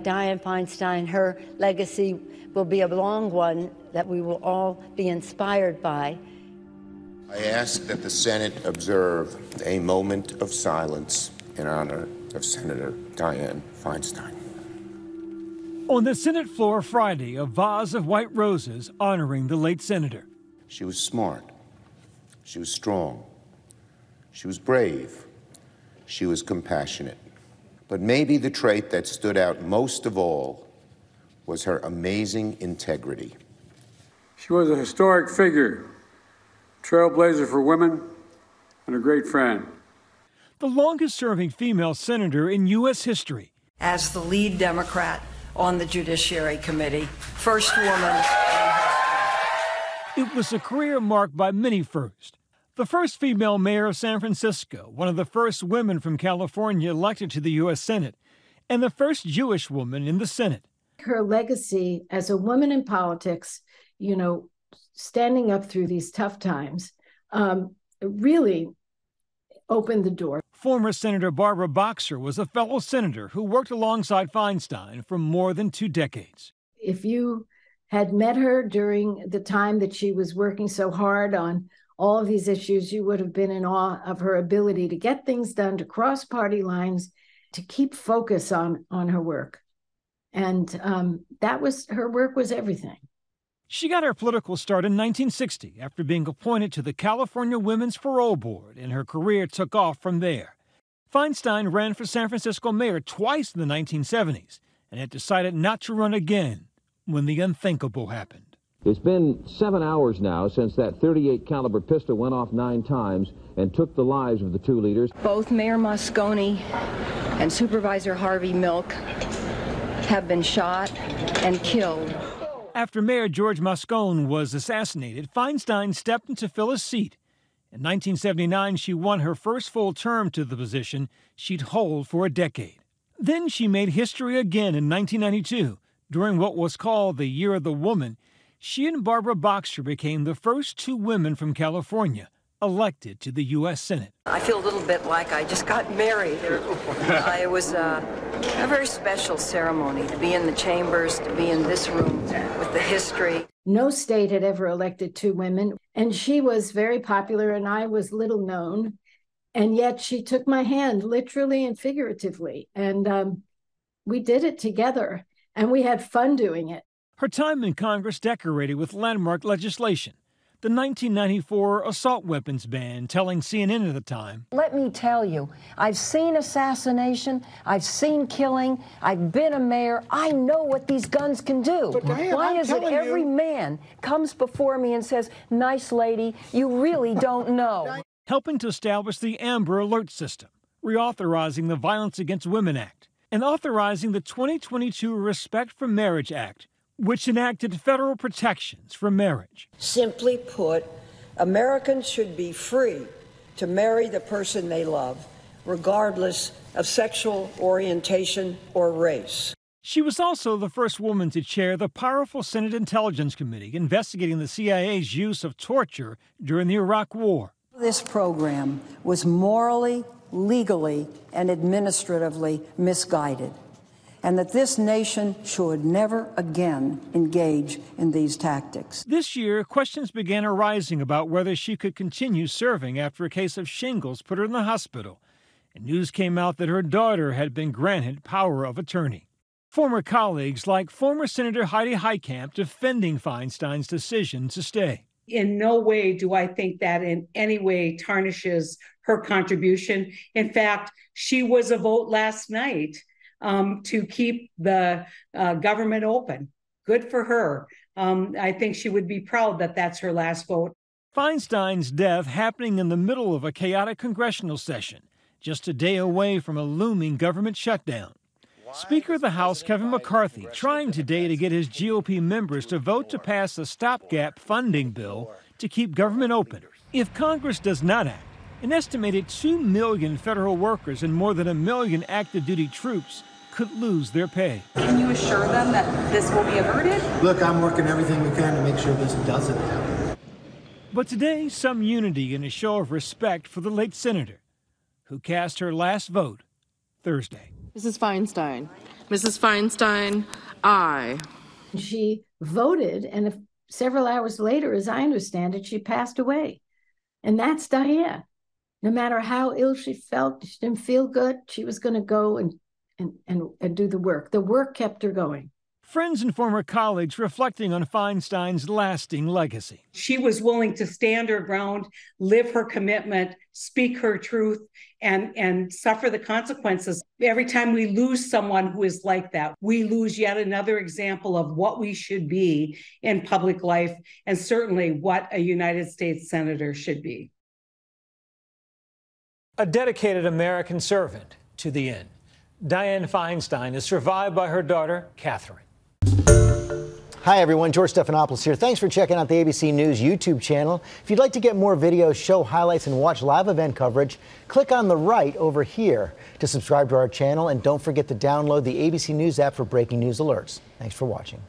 Dianne Feinstein. Her legacy will be a long one that we will all be inspired by. I ask that the Senate observe a moment of silence in honor of Senator Dianne Feinstein. On the Senate floor Friday, a vase of white roses honoring the late senator. She was smart. She was strong. She was brave. She was compassionate. But maybe the trait that stood out most of all was her amazing integrity. She was a historic figure, trailblazer for women, and a great friend. The longest-serving female senator in U.S. history. As the lead Democrat on the Judiciary Committee, first woman. It was a career marked by many firsts. The first female mayor of San Francisco, one of the first women from California elected to the U.S. Senate, and the first Jewish woman in the Senate. Her legacy as a woman in politics, you know, standing up through these tough times, really opened the door. Former Senator Barbara Boxer was a fellow senator who worked alongside Feinstein for more than 2 decades. If you had met her during the time that she was working so hard on all of these issues, you would have been in awe of her ability to get things done, to cross party lines, to keep focus on her work. And her work was everything. She got her political start in 1960 after being appointed to the California Women's Parole Board, and her career took off from there. Feinstein ran for San Francisco mayor twice in the 1970s and had decided not to run again when the unthinkable happened. It's been 7 hours now since that .38 caliber pistol went off 9 times and took the lives of the 2 leaders. Both Mayor Moscone and Supervisor Harvey Milk have been shot and killed. After Mayor George Moscone was assassinated, Feinstein stepped in to fill his seat. In 1979, she won her first full term to the position she'd hold for a decade. Then she made history again in 1992. During what was called the Year of the Woman, she and Barbara Boxer became the first 2 women from California elected to the U.S. Senate. I feel a little bit like I just got married. It was a very special ceremony to be in the chambers, to be in this room with the history. No state had ever elected 2 women, and she was very popular and I was little known. And yet she took my hand literally and figuratively. And we did it together, and we had fun doing it. Her time in Congress decorated with landmark legislation. The 1994 assault weapons ban, telling CNN at the time, "Let me tell you, I've seen assassination, I've seen killing, I've been a mayor, I know what these guns can do. But Dianne, why is it every man comes before me and says, 'Nice lady, you really don't know'?" Helping to establish the Amber Alert system, reauthorizing the Violence Against Women Act, and authorizing the 2022 Respect for Marriage Act, which enacted federal protections for marriage. Simply put, Americans should be free to marry the person they love, regardless of sexual orientation or race. She was also the first woman to chair the powerful Senate Intelligence Committee investigating the CIA's use of torture during the Iraq War. This program was morally, legally, and administratively misguided, and that this nation should never again engage in these tactics. This year, questions began arising about whether she could continue serving after a case of shingles put her in the hospital, and news came out that her daughter had been granted power of attorney. Former colleagues like former Senator Heidi Heitkamp defending Feinstein's decision to stay. In no way do I think that in any way tarnishes her contribution. In fact, she was a vote last night to keep the government open. Good for her. I think she would be proud that that's her last vote. Feinstein's death happening in the middle of a chaotic congressional session, just a day away from a looming government shutdown. Speaker of the House Kevin McCarthy trying today to get his GOP members to vote to pass a stopgap funding bill to keep government open. If Congress does not act, an estimated 2 million federal workers and more than 1 million active duty troops could lose their pay. Can you assure them that this will be averted? Look, I'm working everything we can to make sure this doesn't happen. But today, some unity and a show of respect for the late senator who cast her last vote Thursday. Mrs. Feinstein. Mrs. Feinstein, aye. She voted, and several hours later, as I understand it, she passed away. And that's Dianne. No matter how ill she felt, she didn't feel good, she was going to go and do the work. The work kept her going. Friends and former colleagues reflecting on Feinstein's lasting legacy. She was willing to stand her ground, live her commitment, speak her truth, and suffer the consequences. Every time we lose someone who is like that, we lose yet another example of what we should be in public life, and certainly what a United States Senator should be. A dedicated American servant to the end. Dianne Feinstein is survived by her daughter, Catherine. Hi, everyone. George Stephanopoulos here. Thanks for checking out the ABC News YouTube channel. If you'd like to get more videos, show highlights, and watch live event coverage, click on the right over here to subscribe to our channel. And don't forget to download the ABC News app for breaking news alerts. Thanks for watching.